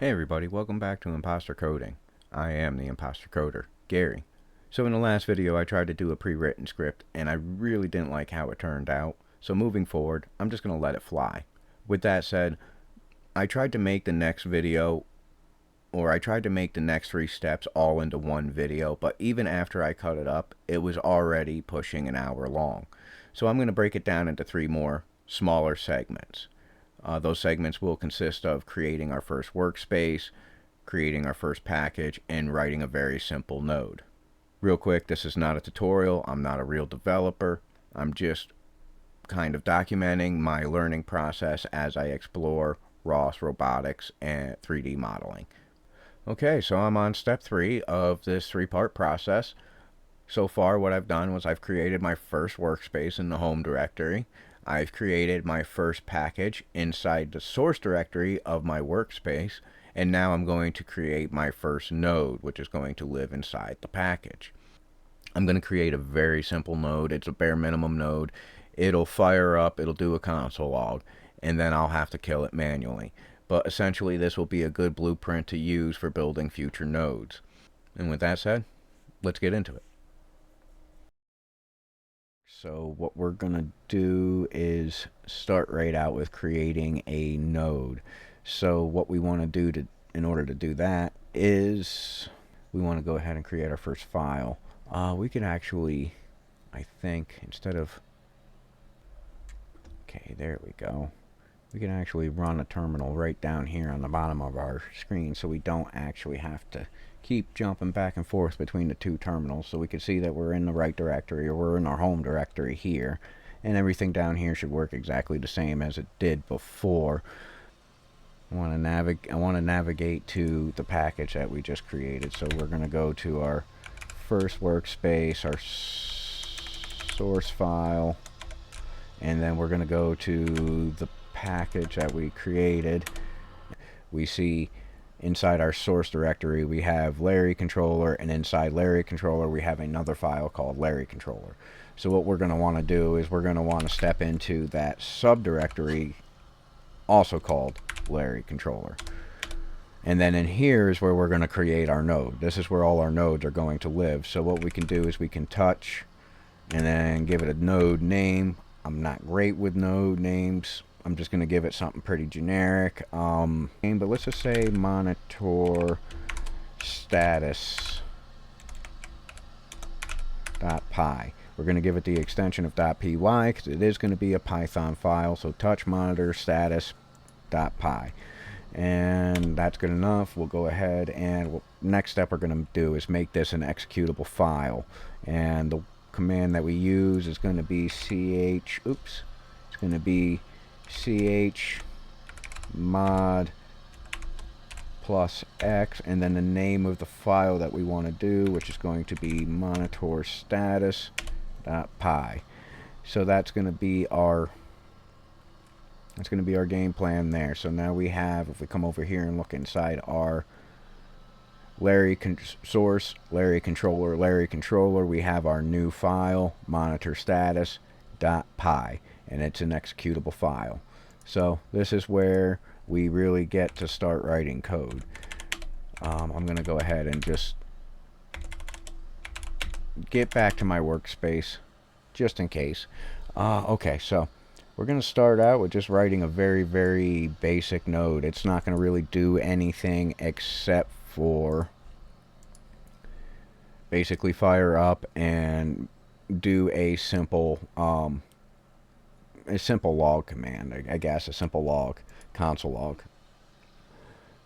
Hey everybody, welcome back to Imposter Coding. I am the Imposter Coder, Gary. So in the last video I tried to do a pre-written script and I really didn't like how it turned out. So moving forward, I'm just going to let it fly. With that said, I tried to make the next video, or I tried to make the next 3 steps all into one video, but even after I cut it up, it was already pushing an hour long. So I'm going to break it down into 3 more smaller segments. Those segments will consist of creating our first workspace, creating our first package, and writing a very simple node. Real quick, this is not a tutorial. I'm not a real developer. I'm just kind of documenting my learning process as I explore ROS robotics and 3D modeling. Okay, so I'm on step 3 of this 3-part process. So far what I've done was I've created my first workspace in the home directory. I've created my first package inside the source directory of my workspace, and now I'm going to create my first node, which is going to live inside the package. I'm going to create a very simple node. It's a bare minimum node. It'll fire up, it'll do a console log, and then I'll have to kill it manually. But essentially this will be a good blueprint to use for building future nodes. And with that said, let's get into it. So what we're going to do is start right out with creating a node. So what we want to do in order to do that is we want to go ahead and create our first file. We can actually, I think, instead of, okay, there we go. We can actually run a terminal right down here on the bottom of our screen, so we don't actually have to keep jumping back and forth between the 2 terminals. So we can see that we're in the right directory, or we're in our home directory here, and everything down here should work exactly the same as it did before. I want to navigate to the package that we just created. So we're going to go to our first workspace, our source file, and then we're going to go to the package that we created. We see inside our source directory we have Larry controller, and inside Larry controller we have another file called Larry controller. So what we're going to want to do is we're going to want to step into that subdirectory also called Larry controller. And then in here is where we're going to create our node. This is where all our nodes are going to live. So what we can do is we can touch and then give it a node name. I'm not great with node names. I'm just going to give it something pretty generic. But let's just say monitor status .py. We're going to give it the extension of .py because it is going to be a Python file. So touch monitor status .py. And that's good enough. We'll go ahead and next step we're going to do is make this an executable file. And the command that we use is going to be chmod plus x, and then the name of the file that we want to do, which is going to be monitor status.py. So that's going to be our game plan there. So now we have, if we come over here and look inside our source, Larry controller, we have our new file, monitor status.py, and it's an executable file. So this is where we really get to start writing code. I'm going to go ahead and just get back to my workspace just in case. Okay, so we're going to start out with just writing a very, very basic node. It's not going to really do anything except for basically fire up and do a simple log command, I guess, a simple log, console log.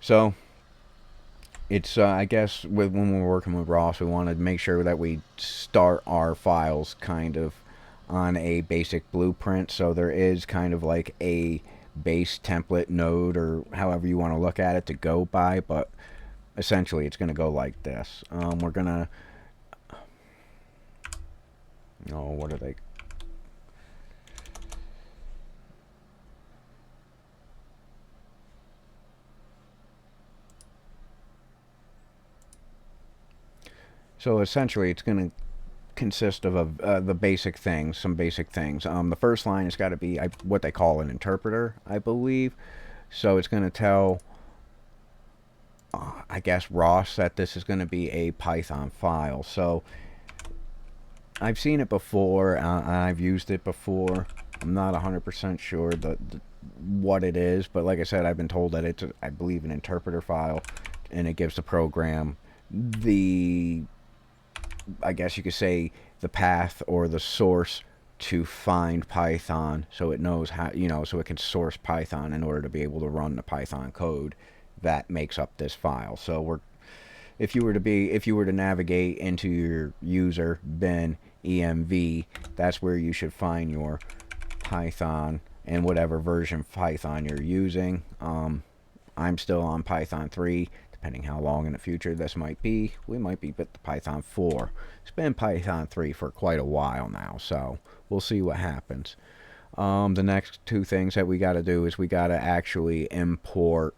So it's I guess when we're working with ROS, we want to make sure that we start our files kind of on a basic blueprint. So there is kind of like a base template node, or however you want to look at it, to go by, but essentially it's going to go like this. We're going to, what are they? So essentially it's going to consist of the basic things, some basic things. The first line has got to be what they call an interpreter, I believe. So it's going to tell I guess, ROS, that this is going to be a Python file. So I've seen it before. I've used it before. I'm not 100% sure what it is, but like I said, I've been told that it's, I believe, an interpreter file, and it gives the program the, I guess you could say, the path or the source to find Python, so it knows how, so it can source Python in order to be able to run the Python code that makes up this file. So if you were to navigate into your user bin env, that's where you should find your Python and whatever version of Python you're using. I'm still on Python 3. Depending how long in the future this might be, we might be with the Python 4. It's been Python 3 for quite a while now, so we'll see what happens. The next two things that we got to do is we got to actually import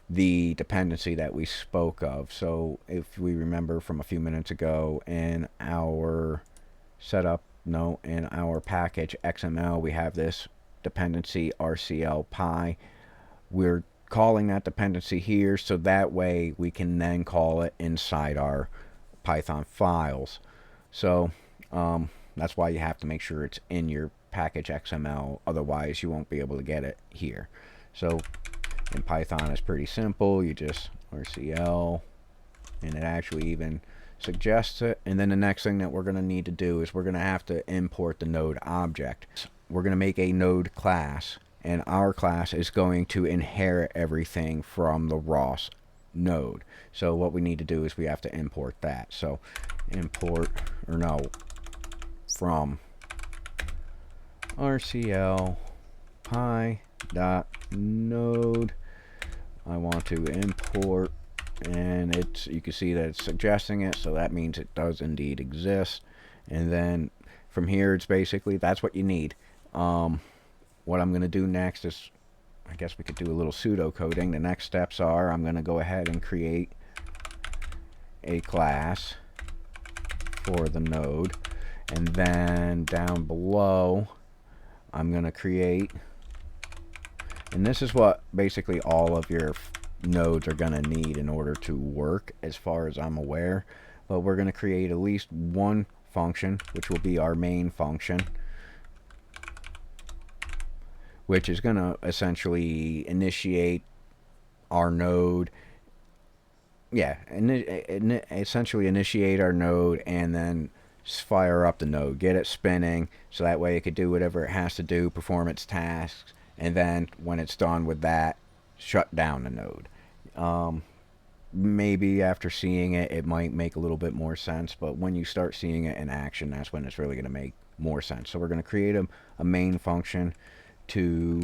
the dependency that we spoke of. So if we remember from a few minutes ago, in our in our package XML, we have this dependency RCL-Py. We're calling that dependency here, so that way we can then call it inside our Python files. So that's why you have to make sure it's in your package XML, otherwise you won't be able to get it here. So in Python, it's pretty simple. You just RCL, and it actually even suggests it. And then the next thing that we're going to need to do is we're going to have to import the node object. We're going to make a node class, and our class is going to inherit everything from the ROS node. So what we need to do is we have to import that. So import, or no, from RCL Py.node, I want to import, and you can see that it's suggesting it, so that means it does indeed exist. And then from here, it's basically, that's what you need. What I'm going to do next is, I guess we could do a little pseudo coding. The next steps are, I'm going to go ahead and create a class for the node, and then down below I'm going to create, and this is what basically all of your nodes are going to need in order to work, as far as I'm aware. But we're going to create at least one function, which will be our main function, which is going to essentially initiate our node. Yeah, essentially initiate our node and then fire up the node, get it spinning, so that way it could do whatever it has to do, perform its tasks, and then when it's done with that, shut down the node. Maybe after seeing it, it might make a little bit more sense, but when you start seeing it in action, that's when it's really going to make more sense. So we're going to create a main function to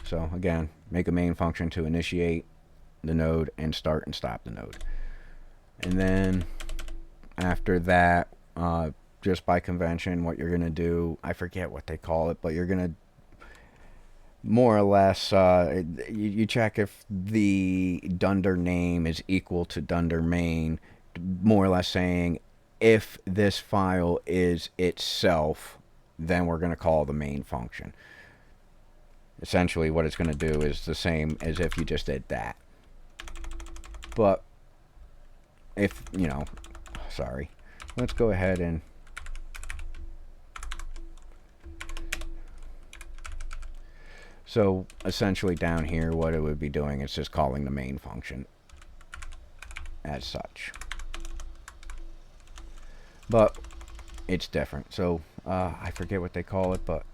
so again, make a main function to initiate the node and start and stop the node. And then after that, just by convention, what you're going to do, I forget what they call it, but you're going to more or less, you check if the dunder name is equal to dunder main, more or less saying if this file is itself, then we're going to call the main function. Essentially what it's going to do is the same as if you just did that. But if, sorry, let's go ahead and so essentially down here what it would be doing is just calling the main function as such. But it's different. So I forget what they call it, but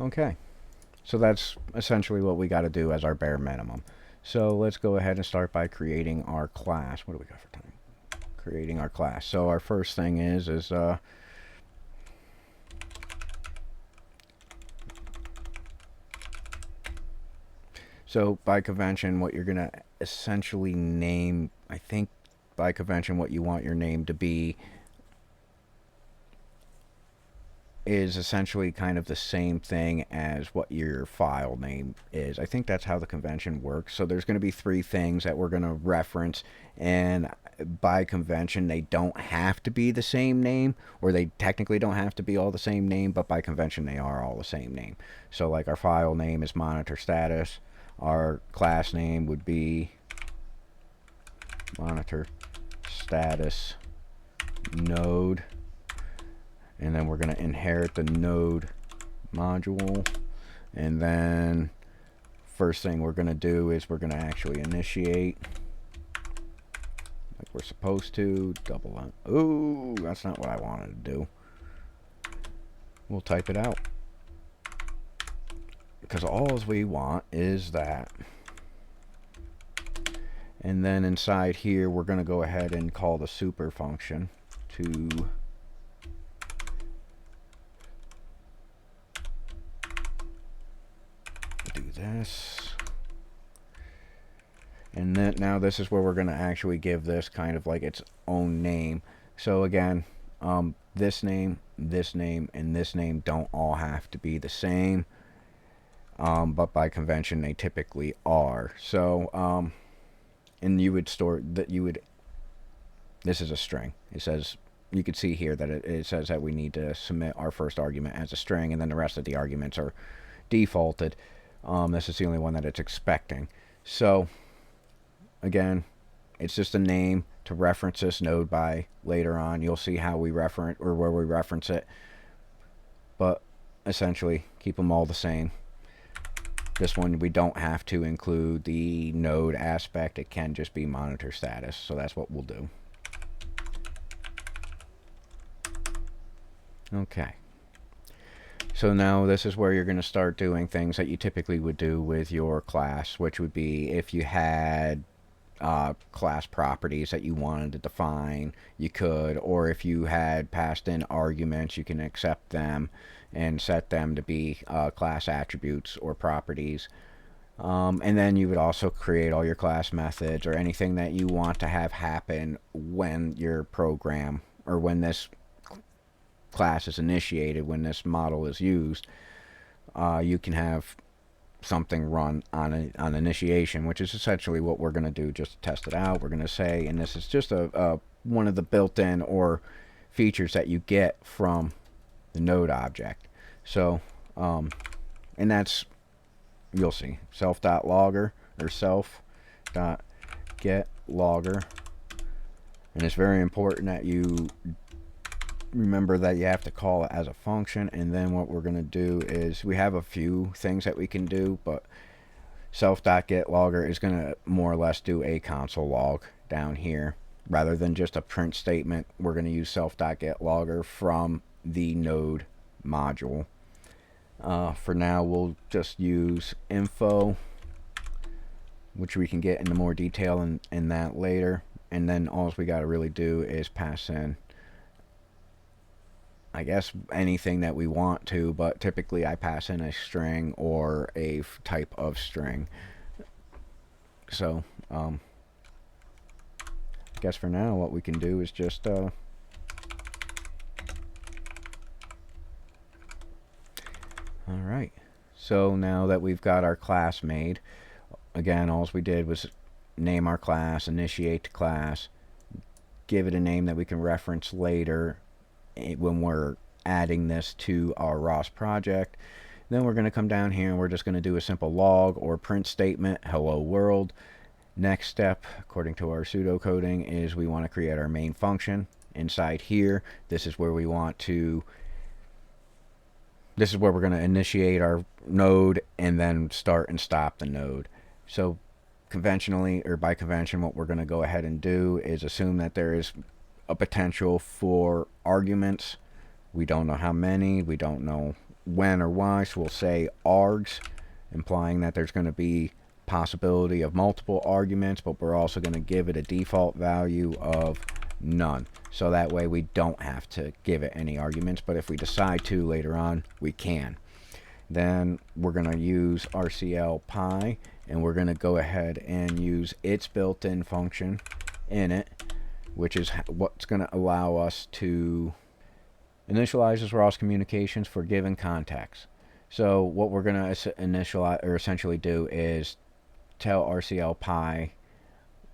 okay, so that's essentially what we got to do as our bare minimum. So let's go ahead and start by creating our class. What do we got for time? Creating our class. So our first thing is So by convention, what you're going to essentially name, I think by convention what you want your name to be is essentially kind of the same thing as what your file name is. I think that's how the convention works. So there's going to be 3 things that we're going to reference, and by convention they don't have to be the same name, or they technically don't have to be all the same name, but by convention they are all the same name. So like our file name is monitor status, our class name would be monitor status node, and then we're going to inherit the node module, and then first thing we're going to do is we're going to actually initiate like we're supposed to. Double on. Ooh, that's not what I wanted to do. We'll type it out because all we want is that. And then inside here we're going to go ahead and call the super function to do this. And then now this is where we're going to actually give this kind of like its own name. So again, this name, and this name don't all have to be the same, but by convention they typically are. So and you would store that this is a string. It says, you could see here that it says that we need to submit our first argument as a string, and then the rest of the arguments are defaulted. This is the only one that it's expecting. So again, it's just a name to reference this node by. Later on you'll see how we reference, or where we reference it, but essentially keep them all the same. This one we don't have to include the node aspect, it can just be monitor status, so that's what we'll do. Okay, so now this is where you're going to start doing things that you typically would do with your class, which would be if you had class properties that you wanted to define, you could, or if you had passed in arguments, you can accept them and set them to be class attributes or properties. And then you would also create all your class methods or anything that you want to have happen when your program, or when this class is initiated, when this model is used. You can have something run on initiation, which is essentially what we're going to do just to test it out. We're going to say, and this is just one of the built-in or features that you get from the node object. So and that's, you'll see, self.logger or self.getLogger, and it's very important that you remember that you have to call it as a function. And then what we're going to do is, we have a few things that we can do, but self.getLogger is going to more or less do a console log down here rather than just a print statement. We're going to use self.getLogger from the node module. For now we'll just use info, which we can get into more detail in that later, and then all we got to really do is pass in, I guess, anything that we want to, but typically I pass in a string or a type of string. So I guess for now what we can do is just alright, so now that we've got our class made, again, all we did was name our class, initiate the class, give it a name that we can reference later when we're adding this to our ROS project. Then we're going to come down here and we're just going to do a simple log or print statement, hello world. Next step, according to our pseudocoding, is we want to create our main function. Inside here, this is where we want to, this is where we're going to initiate our node and then start and stop the node. So conventionally, or by convention, what we're going to go ahead and do is assume that there is a potential for arguments. We don't know how many, we don't know when or why, so we'll say args, implying that there's going to be possibility of multiple arguments, but we're also going to give it a default value of none, so that way we don't have to give it any arguments, but if we decide to later on, we can. Then we're going to use RCL pi, and we're going to go ahead and use its built-in function in it, which is what's going to allow us to initialize as ROS communications for given context. So what we're going to initialize or essentially do is tell RCL_Pi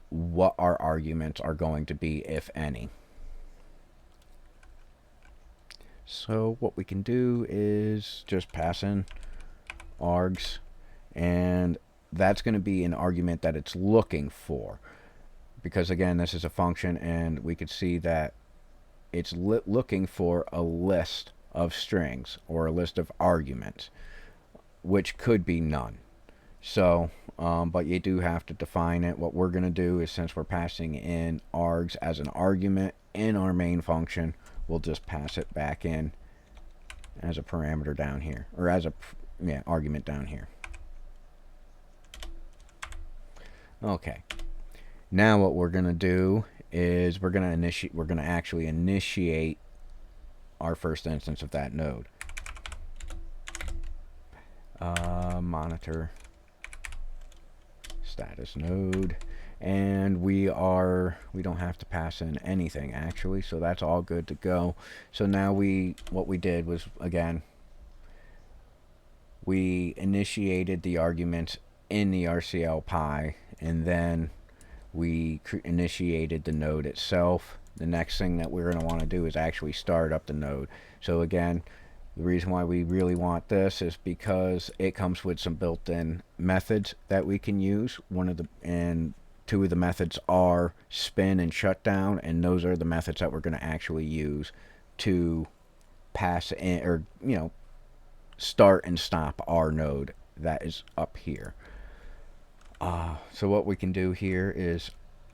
what our arguments are going to be, if any. So what we can do is just pass in args, and that's going to be an argument that it's looking for, because again, this is a function, and we could see that it's looking for a list of strings or a list of arguments, which could be none. So but you do have to define it. What we're going to do is, since we're passing in args as an argument in our main function, we'll just pass it back in as a parameter down here, or as a argument down here. Okay, now what we're going to do is we're going to actually initiate our first instance of that node. Monitor status node, and we don't have to pass in anything actually, so that's all good to go. So now what we did was, again, we initiated the arguments in the RCL_Pi, and then we initiated the node itself. The next thing that we're going to want to do is actually start up the node. So again, the reason why we really want this is because it comes with some built-in methods that we can use. Two of the methods are spin and shutdown, and those are the methods that we're going to actually use to pass in, or start and stop our node that is up here. So what we can do here is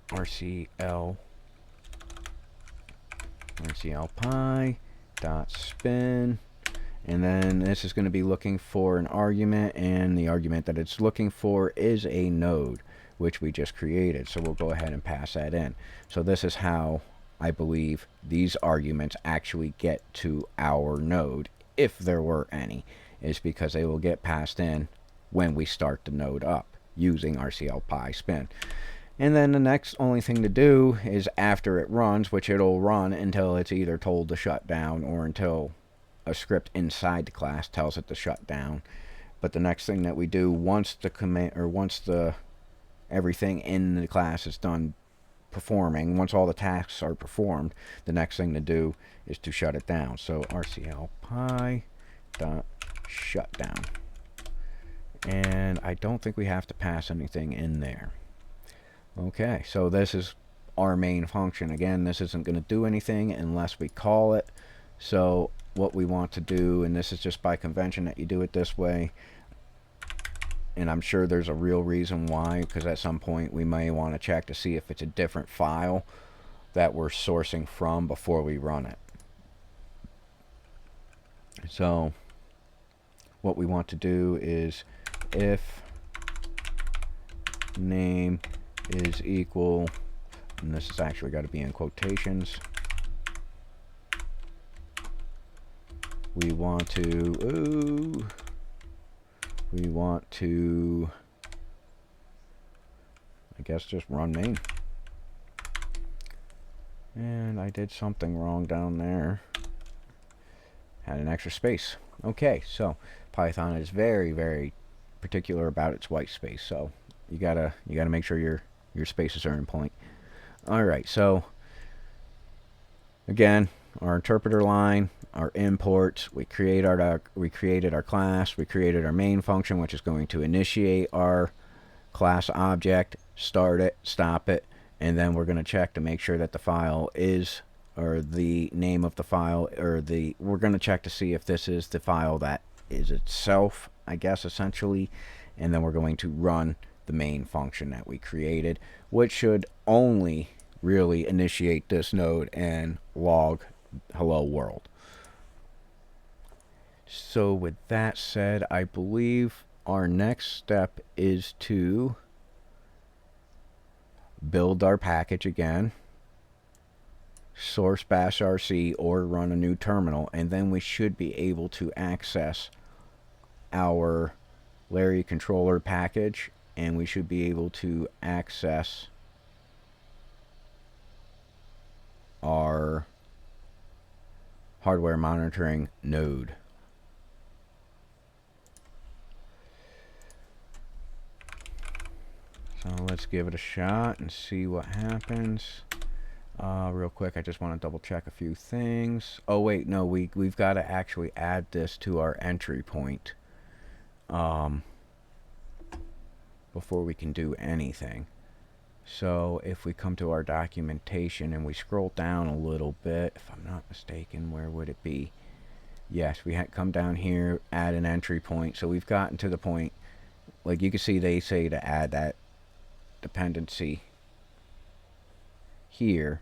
RCL_Pi dot spin, and then this is going to be looking for an argument, and the argument that it's looking for is a node, which we just created. So we'll go ahead and pass that in. So this is how I believe these arguments actually get to our node, if there were any, is because they will get passed in when we start the node up using RCL_Pi spin. And then the next only thing to do is, after it runs, which it'll run until it's either told to shut down or until a script inside the class tells it to shut down. But the next thing that we do, once the command, or once everything in the class is done performing, once all the tasks are performed, the next thing to do is to shut it down. So RCL_Pi dot shutdown, and I don't think we have to pass anything in there. Okay, so this is our main function. Again, this isn't going to do anything unless we call it. So what we want to do, and this is just by convention that you do it this way, and I'm sure there's a real reason why, because at some point we may want to check to see if it's a different file that we're sourcing from before we run it. So what we want to do is, if name is equal, and this has actually got to be in quotations, we want to I guess just run main. And I did something wrong down there, had an extra space. Okay, so Python is very, very particular about its white space, so you gotta make sure your spaces are in point. Alright, so again, our interpreter line, our imports, we created our class, we created our main function, which is going to initiate our class object, start it, stop it, and then we're going to check to make sure that the file is, or the name of the file, or we're going to check to see if this is the file that is itself, I guess, essentially, and then we're going to run the main function that we created, which should only really initiate this node and log hello world. So with that said, I believe our next step is to build our package again, source bash rc, or run a new terminal, and then we should be able to access our Larry controller package and we should be able to access our hardware monitoring node. So let's give it a shot and see what happens. Real quick, I just want to double check a few things. Oh wait, no, we've got to actually add this to our entry point before we can do anything. So if we come to our documentation and we scroll down a little bit, if I'm not mistaken, where would it be? Yes, we had come down here, add an entry point. So we've gotten to the point, like you can see they say to add that dependency here.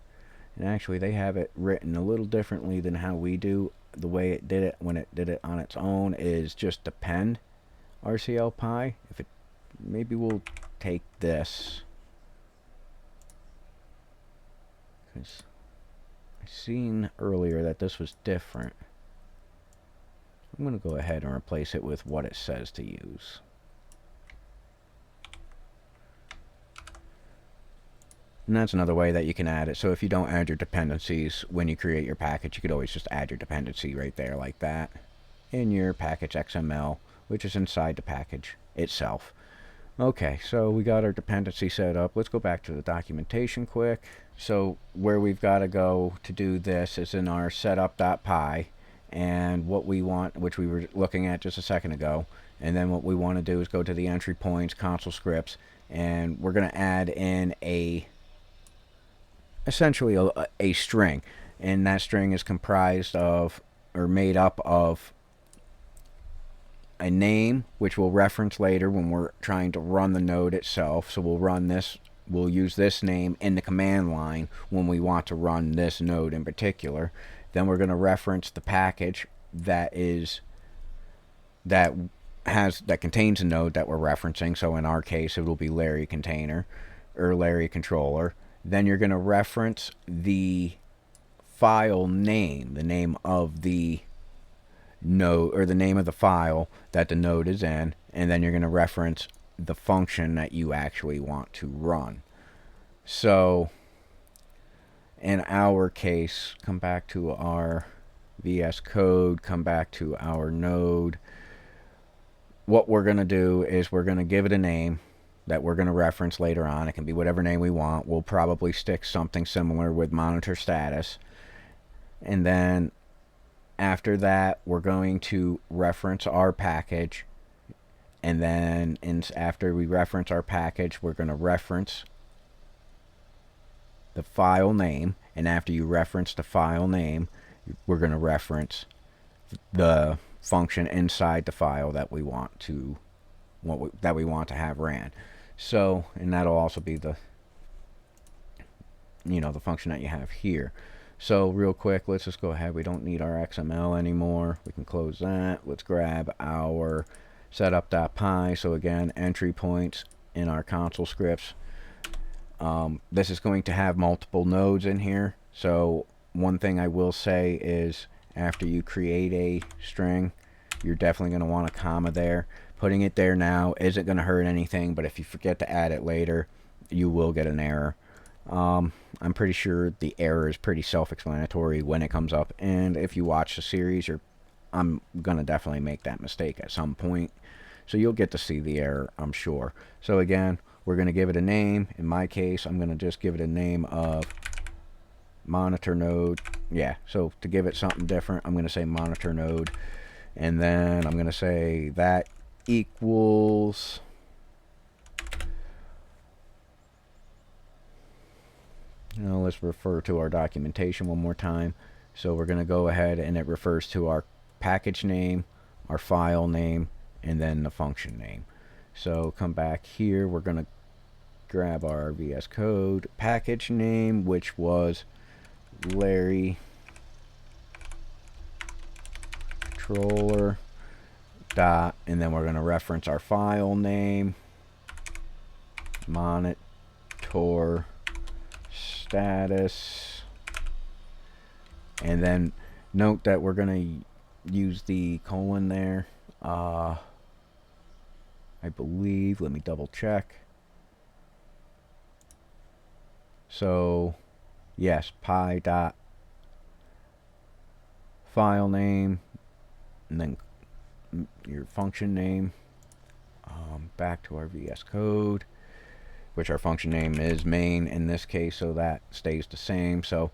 And actually they have it written a little differently than how we do. The way it did it when it did it on its own is just append RCLPy. If it, maybe we'll take this, because I seen earlier that this was different. I'm going to go ahead and replace it with what it says to use. And that's another way that you can add it. So if you don't add your dependencies when you create your package, you could always just add your dependency right there like that in your package XML, which is inside the package itself. Okay, so we got our dependency set up. Let's go back to the documentation quick. So where we've got to go to do this is in our setup.py, and what we want, which we were looking at just a second ago, and then what we want to do is go to the entry points, console scripts, and we're going to add in essentially a string, and that string is comprised of, or made up of, a name, which we'll reference later when we're trying to run the node itself. So we'll run this, we'll use this name in the command line when we want to run this node in particular. Then we're going to reference the package that contains a node that we're referencing. So in our case, it will be Larry container or Larry controller. Then you're going to reference the file name, the name of the node, or the name of the file that the node is in, and then you're going to reference the function that you actually want to run. So in our case, come back to our VS Code, come back to our node. What we're going to do is we're going to give it a name that we're going to reference later on. It can be whatever name we want. We'll probably stick something similar with monitor status. And then after that, we're going to reference our package. And then after we reference our package, we're going to reference the file name. And after you reference the file name, we're going to reference the function inside the file that we want to have ran. So, and that'll also be the the function that you have here. So real quick, let's just go ahead. We don't need our XML anymore. We can close that. Let's grab our setup.py. So again, entry points in our console scripts. This is going to have multiple nodes in here. So one thing I will say is after you create a string, you're definitely going to want a comma there. Putting it there now isn't going to hurt anything, but if you forget to add it later, you will get an error. I'm pretty sure the error is pretty self-explanatory when it comes up, and if you watch the series, I'm going to definitely make that mistake at some point. So you'll get to see the error, I'm sure. So again, we're going to give it a name. In my case, I'm going to just give it a name of monitor node. Yeah, so to give it something different, I'm going to say monitor node. And then I'm going to say that equals let's refer to our documentation one more time. So we're going to go ahead, and it refers to our package name, our file name, and then the function name. So come back here, we're going to grab our VS Code package name, which was Larry controller dot, and then we're going to reference our file name, monitor status, and then note that we're going to use the colon there I believe, let me double check. So, yes, pi dot file name, and then your function name. Back to our VS Code, which our function name is main in this case, so that stays the same. So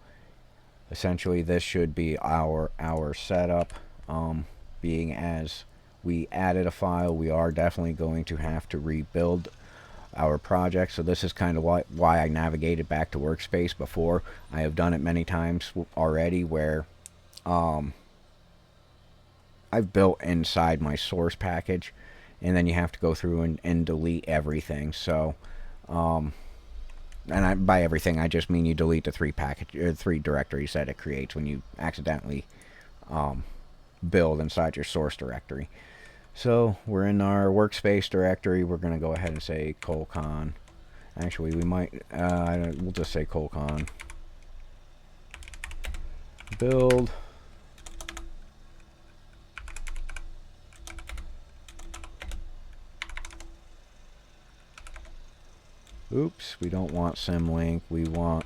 essentially this should be our setup. Being as we added a file, we are definitely going to have to rebuild our project. So this is kind of why I navigated back to workspace before. I have done it many times already where I've built inside my source package, and then you have to go through and delete everything. So and by everything I just mean you delete the three directories that it creates when you accidentally build inside your source directory. So we're in our workspace directory. We're going to go ahead and say colon. Actually, we might we'll just say colon build oops, we don't want symlink, we don't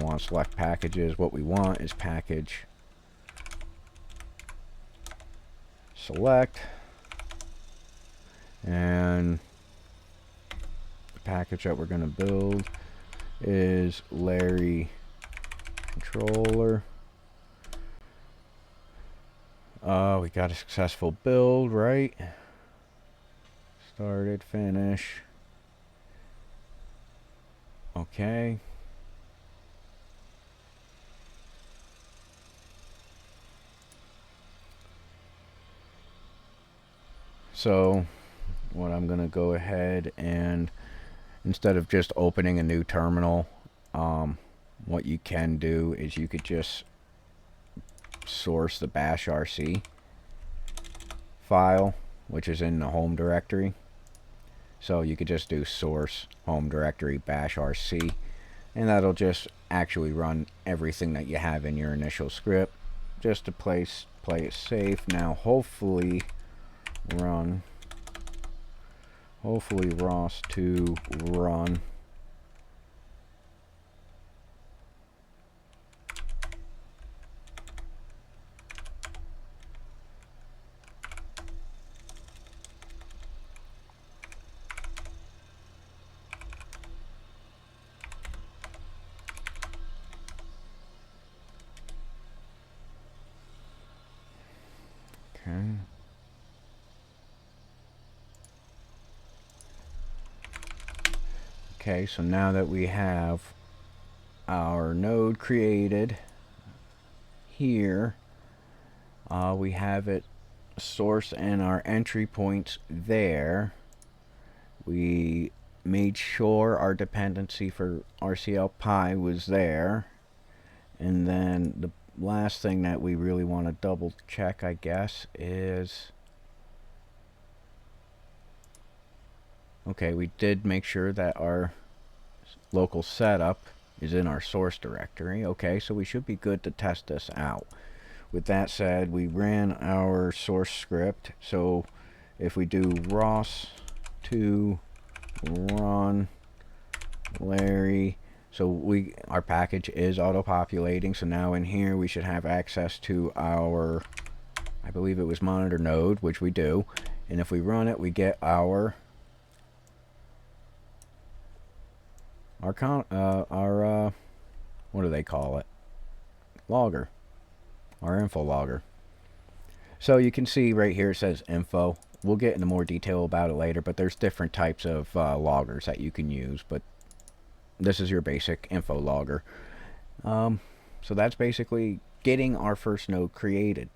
want select packages. What we want is package select, and the package that we're going to build is Larry controller. We got a successful build, right? Started, finish. Okay. So what I'm going to go ahead and, instead of just opening a new terminal, what you can do is you could just source the bash RC file, which is in the home directory. So you could just do source home directory bash RC, and that'll just actually run everything that you have in your initial script, just to play it safe. Now hopefully ROS2 run. Okay, so now that we have our node created here, we have it source and our entry points there. We made sure our dependency for RCL Pi was there, and then the last thing that we really want to double check, I guess, is okay, we did make sure that our local setup is in our source directory. Okay, so we should be good to test this out. With that said, we ran our source script. So if we do ROS2 run Larry, so our package is auto-populating. So now in here we should have access to our, I believe it was monitor node, which we do. And if we run it, we get our what do they call it? Logger. Our info logger. So you can see right here it says info. We'll get into more detail about it later, but there's different types of loggers that you can use, but this is your basic info logger. So that's basically getting our first node created.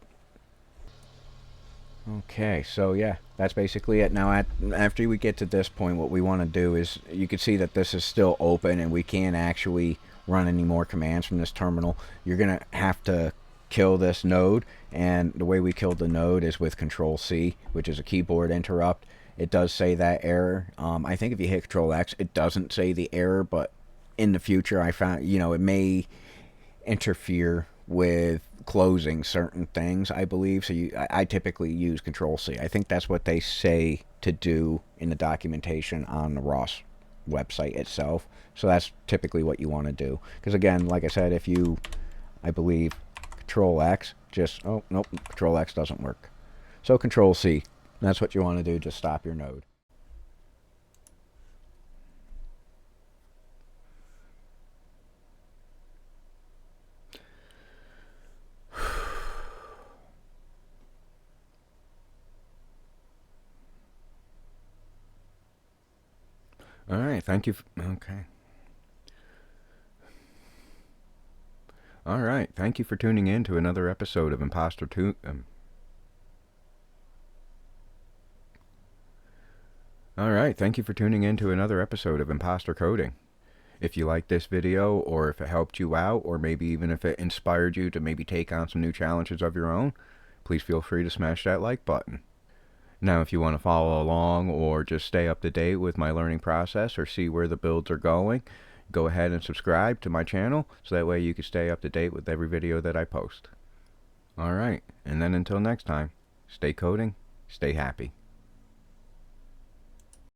Okay, so yeah, that's basically it. Now after we get to this point, what we want to do is, you can see that this is still open and we can't actually run any more commands from this terminal. You're gonna have to kill this node, and the way we killed the node is with Control C, which is a keyboard interrupt. It does say that error. I think if you hit Control X, it doesn't say the error, but in the future I found, it may interfere with closing certain things, I believe. So I typically use Control C. I think that's what they say to do in the documentation on the ROS website itself. So that's typically what you want to do. Because again, like I said, if you, I believe, Control X, just, oh, nope, Control X doesn't work. So Control C, that's what you want to do, just stop your node. All right, thank you. Okay. All right, thank you for tuning in to another episode of Imposter 2. All right, thank you for tuning in to another episode of Imposter Coding. If you liked this video, or if it helped you out, or maybe even if it inspired you to maybe take on some new challenges of your own, please feel free to smash that like button. Now, if you want to follow along or just stay up to date with my learning process or see where the builds are going, go ahead and subscribe to my channel so that way you can stay up to date with every video that I post. Alright, and then until next time, stay coding, stay happy.